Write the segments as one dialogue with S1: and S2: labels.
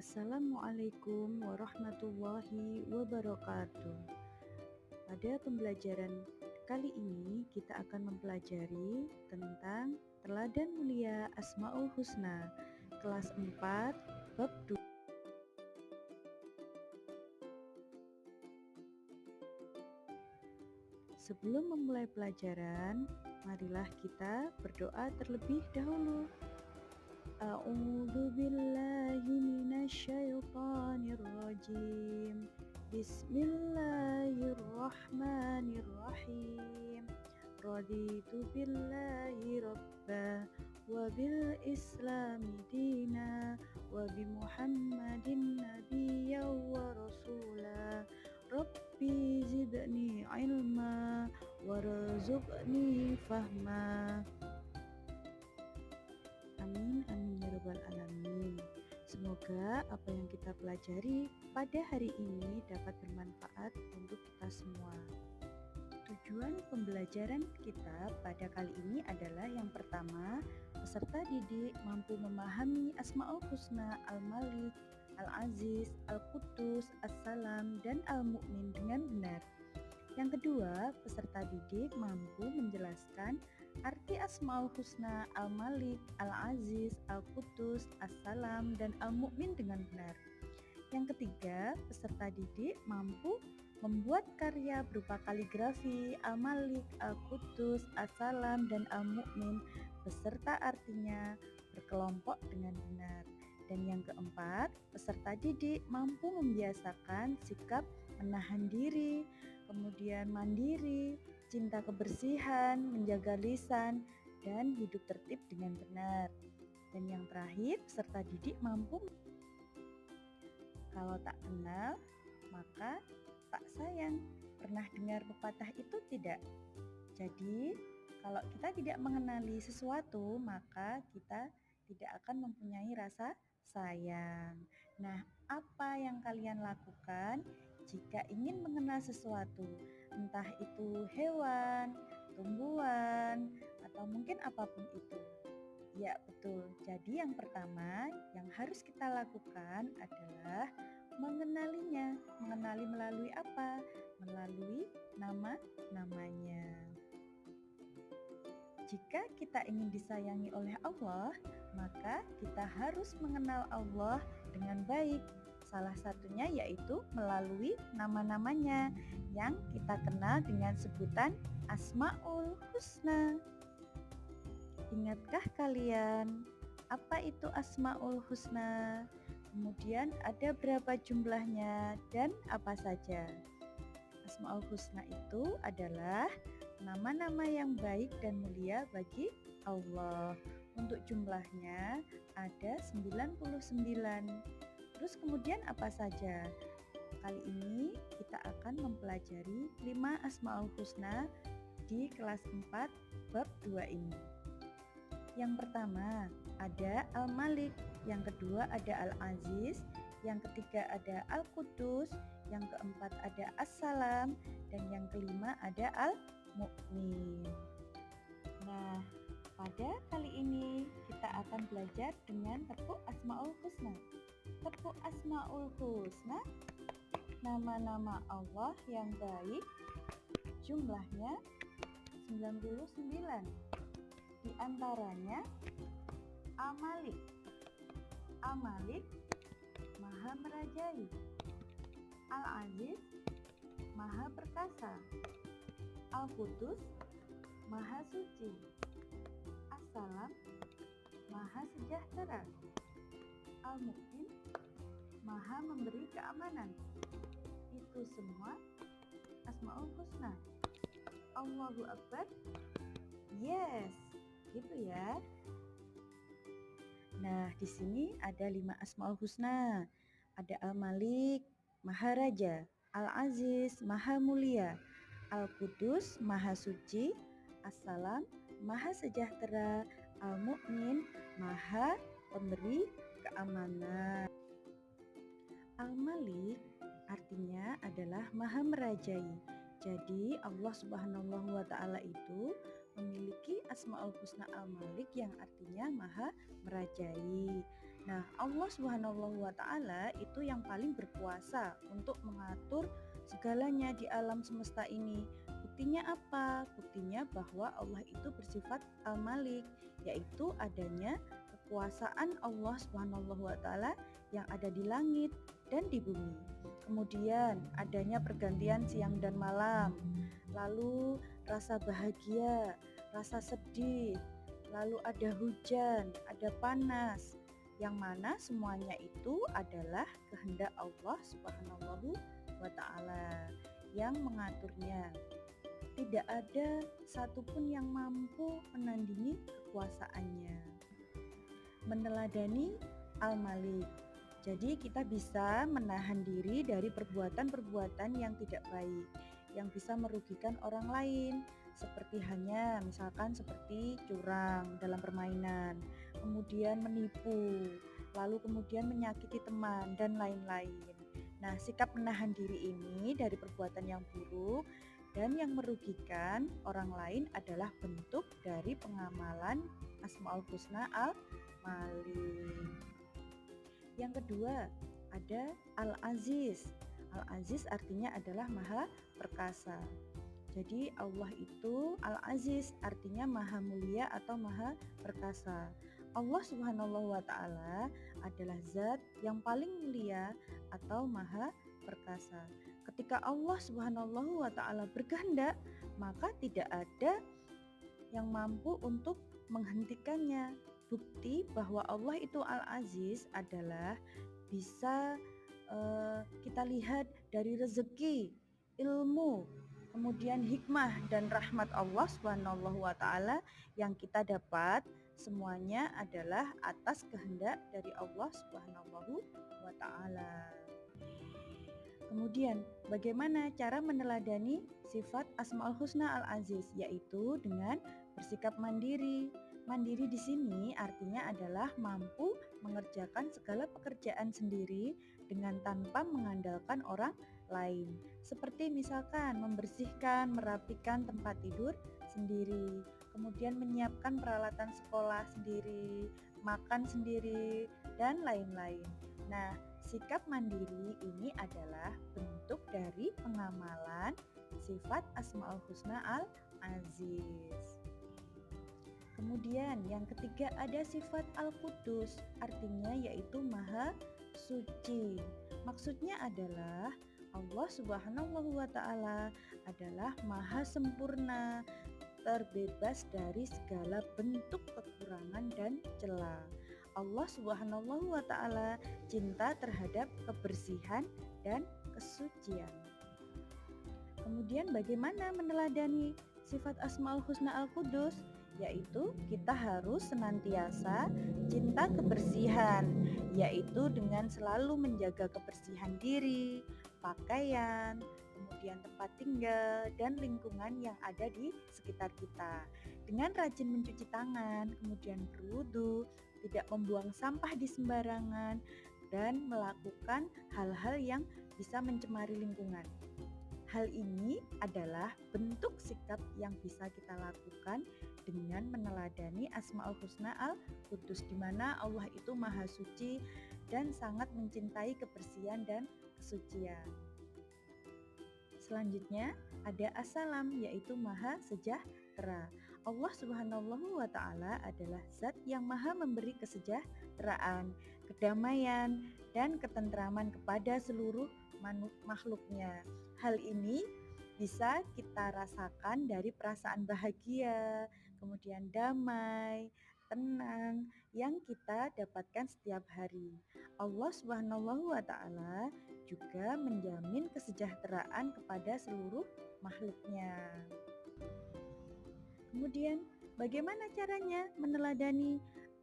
S1: Assalamualaikum warahmatullahi wabarakatuh. Pada pembelajaran kali ini kita akan mempelajari tentang teladan mulia Asmaul Husna, kelas 4, bab 2. Sebelum memulai pelajaran, marilah kita berdoa terlebih dahulu. A'udzu billahi minasyaitonir rajim. Bismillahirrahmanirrahim. Raditu billahi rabba wa bil islami dina wa bi Muhammadin nabiyya wa rasula. Rabbi zidni ilma warzuqni fahma. Amin, amin ya rabbal alamin. Semoga apa yang kita pelajari pada hari ini dapat bermanfaat untuk kita semua. Tujuan pembelajaran kita pada kali ini adalah yang pertama, peserta didik mampu memahami Asmaul Husna Al-Malik, Al-Aziz, Al-Quddus, As-Salam, dan Al-Mu'min dengan benar. Yang kedua, peserta didik mampu menjelaskan arti Asmaul Husna Al-Malik, Al-Aziz, Al-Quddus, As-Salam, dan Al-Mu'min dengan benar. Yang ketiga, peserta didik mampu membuat karya berupa kaligrafi Al-Malik, Al-Quddus, As-Salam, dan Al-Mu'min beserta artinya berkelompok dengan benar. Dan yang keempat, peserta didik mampu membiasakan sikap menahan diri, kemudian mandiri, cinta kebersihan, menjaga lisan, dan hidup tertib dengan benar. Dan yang terakhir, peserta didik mampu kalau tak kenal, maka tak sayang. Pernah dengar pepatah itu tidak? Jadi, kalau kita tidak mengenali sesuatu, maka kita tidak akan mempunyai rasa sayang. Nah, apa yang kalian lakukan jika ingin mengenal sesuatu? Entah itu hewan, tumbuhan, atau mungkin apapun itu. Ya, betul. Jadi yang pertama yang harus kita lakukan adalah mengenalinya. Mengenali melalui apa? Melalui nama-namanya. Jika kita ingin disayangi oleh Allah, maka kita harus mengenal Allah dengan baik. Salah satunya yaitu melalui nama-namanya yang kita kenal dengan sebutan Asmaul Husna. Ingatkah kalian apa itu Asmaul Husna? Kemudian ada berapa jumlahnya dan apa saja? Asmaul Husna itu adalah nama-nama yang baik dan mulia bagi Allah. Untuk jumlahnya ada 99. Terus kemudian apa saja? Kali ini kita akan mempelajari 5 Asmaul Husna di kelas 4 bab 2 ini. Yang pertama ada Al-Malik, yang kedua ada Al-Aziz, yang ketiga ada Al-Quddus, yang keempat ada As-Salam, dan yang kelima ada Al-Mu'min. Nah, pada kali ini kita akan belajar dengan tepuk Asmaul Husna. Tepuk Asmaul Husna, nama-nama Allah yang baik, jumlahnya 99. Di antaranya Al-Malik. Al-Malik Maha Merajai. Al-Aziz Maha Perkasa. Al-Quddus Maha Suci. As-Salam Maha Sejahtera. Al-Mu'min Maha Memberi Keamanan. Itu semua Asmaul Husna. Allahu Akbar. Yes, gitu ya. Nah, di sini ada 5 Asmaul Husna. Ada Al-Malik, Maha Raja. Al-Aziz, Maha Mulia. Al-Quddus, Maha Suci. As-Salam, Maha Sejahtera. Al-Mu'min, Maha Pemberi Keamanan. Al-Malik artinya adalah Maha Merajai. Jadi Allah Subhanahu wa Ta'ala itu memiliki Asmaul Husna Al-Malik yang artinya Maha Merajai. Nah, Allah Subhanahu wa Ta'ala itu yang paling berkuasa untuk mengatur segalanya di alam semesta ini. Buktinya apa? Buktinya bahwa Allah itu bersifat Al-Malik, yaitu adanya kekuasaan Allah Subhanahu wa Ta'ala yang ada di langit dan di bumi. Kemudian adanya pergantian siang dan malam, lalu rasa bahagia, rasa sedih, lalu ada hujan, ada panas, yang mana semuanya itu adalah kehendak Allah Subhanahu wa Ta'ala yang mengaturnya. Tidak ada satupun yang mampu menandingi kekuasaannya. Meneladani Al-Malik. Jadi kita bisa menahan diri dari perbuatan-perbuatan yang tidak baik, yang bisa merugikan orang lain, seperti misalkan seperti curang dalam permainan, kemudian menipu, lalu kemudian menyakiti teman dan lain-lain. Nah, sikap menahan diri ini dari perbuatan yang buruk dan yang merugikan orang lain adalah bentuk dari pengamalan Asmaul Husna Al-Malik. Yang kedua, ada Al-Aziz. Al-Aziz artinya adalah Maha Perkasa. Jadi Allah itu Al-Aziz, artinya Maha Mulia atau Maha Perkasa. Allah Subhanahu wa Ta'ala adalah zat yang paling mulia atau Maha Perkasa. Ketika Allah Subhanahu wa Ta'ala berkehendak, maka tidak ada yang mampu untuk menghentikannya. Bukti bahwa Allah itu Al-Aziz adalah bisa kita lihat dari rezeki, ilmu, kemudian hikmah dan rahmat Allah Subhanahu wa Ta'ala yang kita dapat, semuanya adalah atas kehendak dari Allah Subhanahu wa Ta'ala. Kemudian, bagaimana cara meneladani sifat Asmaul Husna Al-Aziz, yaitu dengan bersikap mandiri. Mandiri di sini artinya adalah mampu mengerjakan segala pekerjaan sendiri dengan tanpa mengandalkan orang lain. Seperti misalkan membersihkan, merapikan tempat tidur sendiri, kemudian menyiapkan peralatan sekolah sendiri, makan sendiri, dan lain-lain. Nah, sikap mandiri ini adalah bentuk dari pengamalan sifat Asmaul Husna Al-Aziz. Kemudian yang ketiga ada sifat Al-Qudus, artinya yaitu Maha Suci. Maksudnya adalah Allah Subhanahu wa Ta'ala adalah Maha Sempurna, terbebas dari segala bentuk kekurangan dan celah. Allah Subhanahu wa Ta'ala cinta terhadap kebersihan dan kesucian. Kemudian bagaimana meneladani sifat Asmaul Husna Al-Qudus? Yaitu kita harus senantiasa cinta kebersihan, yaitu dengan selalu menjaga kebersihan diri, pakaian, kemudian tempat tinggal, dan lingkungan yang ada di sekitar kita. Dengan rajin mencuci tangan, kemudian berwudu, tidak membuang sampah di sembarangan, dan melakukan hal-hal yang bisa mencemari lingkungan. Hal ini adalah bentuk sikap yang bisa kita lakukan dengan meneladani Asmaul Husna Al-Qudus, di mana Allah itu Maha Suci dan sangat mencintai kebersihan dan kesucian. Selanjutnya ada As-Salam, yaitu Maha Sejahtera. Allah Subhanahu wa Ta'ala adalah zat yang maha memberi kesejahteraan, kedamaian, dan ketentraman kepada seluruh makhluknya. Hal ini bisa kita rasakan dari perasaan bahagia, kemudian damai, tenang yang kita dapatkan setiap hari. Allah Subhanahu wa Ta'ala juga menjamin kesejahteraan kepada seluruh makhluknya. Kemudian bagaimana caranya meneladani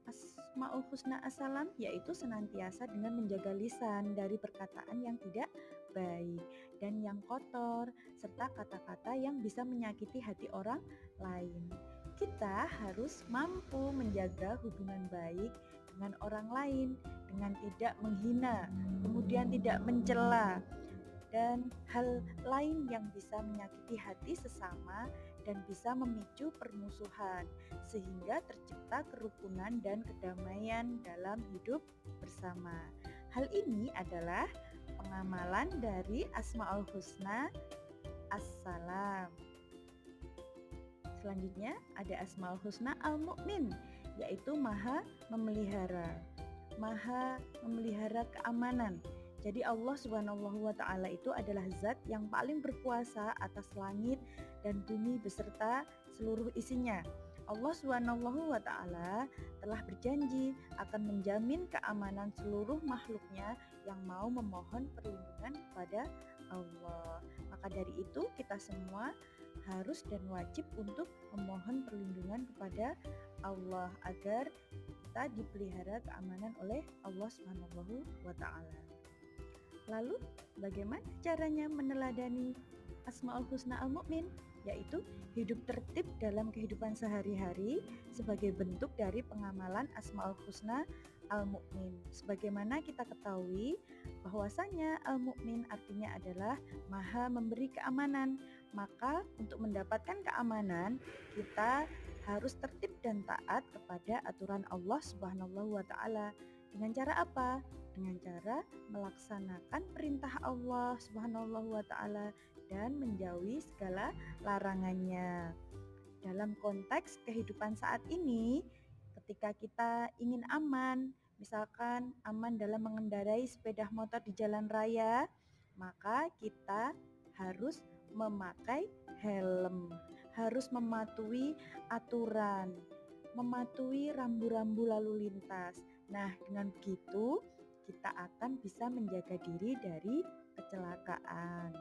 S1: Asmaul Husna As-Salam, yaitu senantiasa dengan menjaga lisan dari perkataan yang tidak baik dan yang kotor, serta kata-kata yang bisa menyakiti hati orang lain. Kita harus mampu menjaga hubungan baik dengan orang lain dengan tidak menghina, kemudian tidak mencela, dan hal lain yang bisa menyakiti hati sesama dan bisa memicu permusuhan, sehingga tercipta kerukunan dan kedamaian dalam hidup bersama. Hal ini adalah pengamalan dari Asmaul Husna As-Salam. Selanjutnya ada Asmaul Husna Al-Mu'min, yaitu maha memelihara. Maha memelihara keamanan. Jadi Allah Subhanahu wa taala itu adalah zat yang paling berkuasa atas langit dan bumi beserta seluruh isinya. Allah Subhanahu wa taala telah berjanji akan menjamin keamanan seluruh makhluknya yang mau memohon perlindungan kepada Allah. Maka dari itu kita semua harus dan wajib untuk memohon perlindungan kepada Allah agar kita dipelihara keamanan oleh Allah Subhanahu wa taala. Lalu bagaimana caranya meneladani Asmaul Husna Al-Mu'min? Yaitu hidup tertib dalam kehidupan sehari-hari sebagai bentuk dari pengamalan Asmaul Husna Al-Mu'min. Sebagaimana kita ketahui bahwasanya Al-Mu'min artinya adalah maha memberi keamanan. Maka untuk mendapatkan keamanan kita harus tertib dan taat kepada aturan Allah Subhanahu wa taala. Dengan cara apa? Dengan cara melaksanakan perintah Allah Subhanahu wa taala dan menjauhi segala larangannya. Dalam konteks kehidupan saat ini, ketika kita ingin aman, misalkan aman dalam mengendarai sepeda motor di jalan raya, maka kita harus memakai helm, harus mematuhi aturan, mematuhi rambu-rambu lalu lintas. Nah, dengan begitu kita akan bisa menjaga diri dari kecelakaan.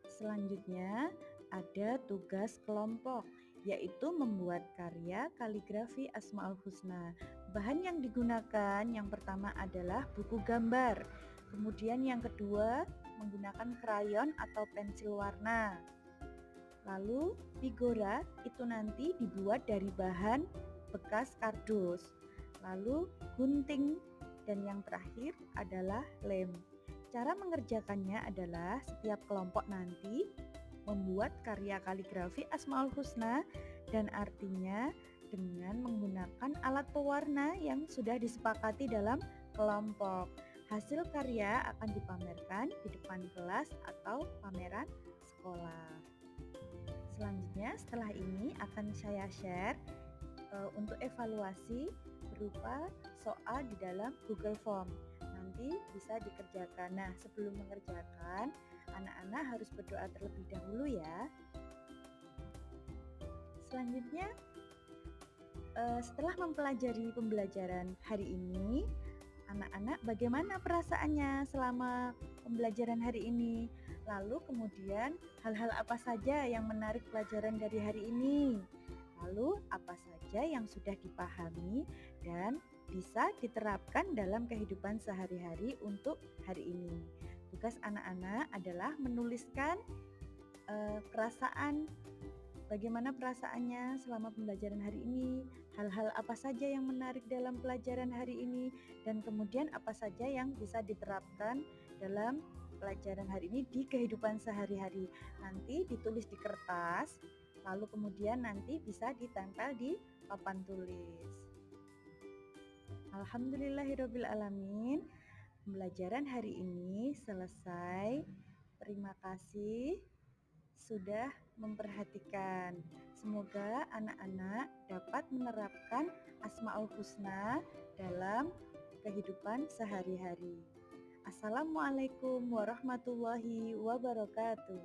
S1: Selanjutnya ada tugas kelompok, yaitu membuat karya kaligrafi Asmaul Husna. Bahan yang digunakan yang pertama adalah buku gambar. Kemudian yang kedua menggunakan krayon atau pensil warna. Lalu figura itu nanti dibuat dari bahan bekas kardus. Lalu gunting dan yang terakhir adalah lem. Cara mengerjakannya adalah setiap kelompok nanti membuat karya kaligrafi Asmaul Husna dan artinya dengan menggunakan alat pewarna yang sudah disepakati dalam kelompok. Hasil karya akan dipamerkan di depan kelas atau pameran sekolah. Selanjutnya setelah ini akan saya share untuk evaluasi berupa soal di dalam Google Form. Nanti bisa dikerjakan. Nah, sebelum mengerjakan, anak-anak harus berdoa terlebih dahulu ya. Selanjutnya, setelah mempelajari pembelajaran hari ini, anak-anak bagaimana perasaannya selama pembelajaran hari ini? Lalu kemudian hal-hal apa saja yang menarik pelajaran dari hari ini? Lalu apa saja yang sudah dipahami dan bisa diterapkan dalam kehidupan sehari-hari untuk hari ini? Tugas anak-anak adalah menuliskan perasaan, bagaimana perasaannya selama pembelajaran hari ini, hal-hal apa saja yang menarik dalam pelajaran hari ini, dan kemudian apa saja yang bisa diterapkan dalam pelajaran hari ini di kehidupan sehari-hari. Nanti ditulis di kertas, lalu kemudian nanti bisa ditempel di papan tulis. Alhamdulillahirrabbilalamin, pembelajaran hari ini selesai. Terima kasih sudah memperhatikan. Semoga anak-anak dapat menerapkan Asmaul Husna dalam kehidupan sehari-hari. Assalamualaikum warahmatullahi wabarakatuh.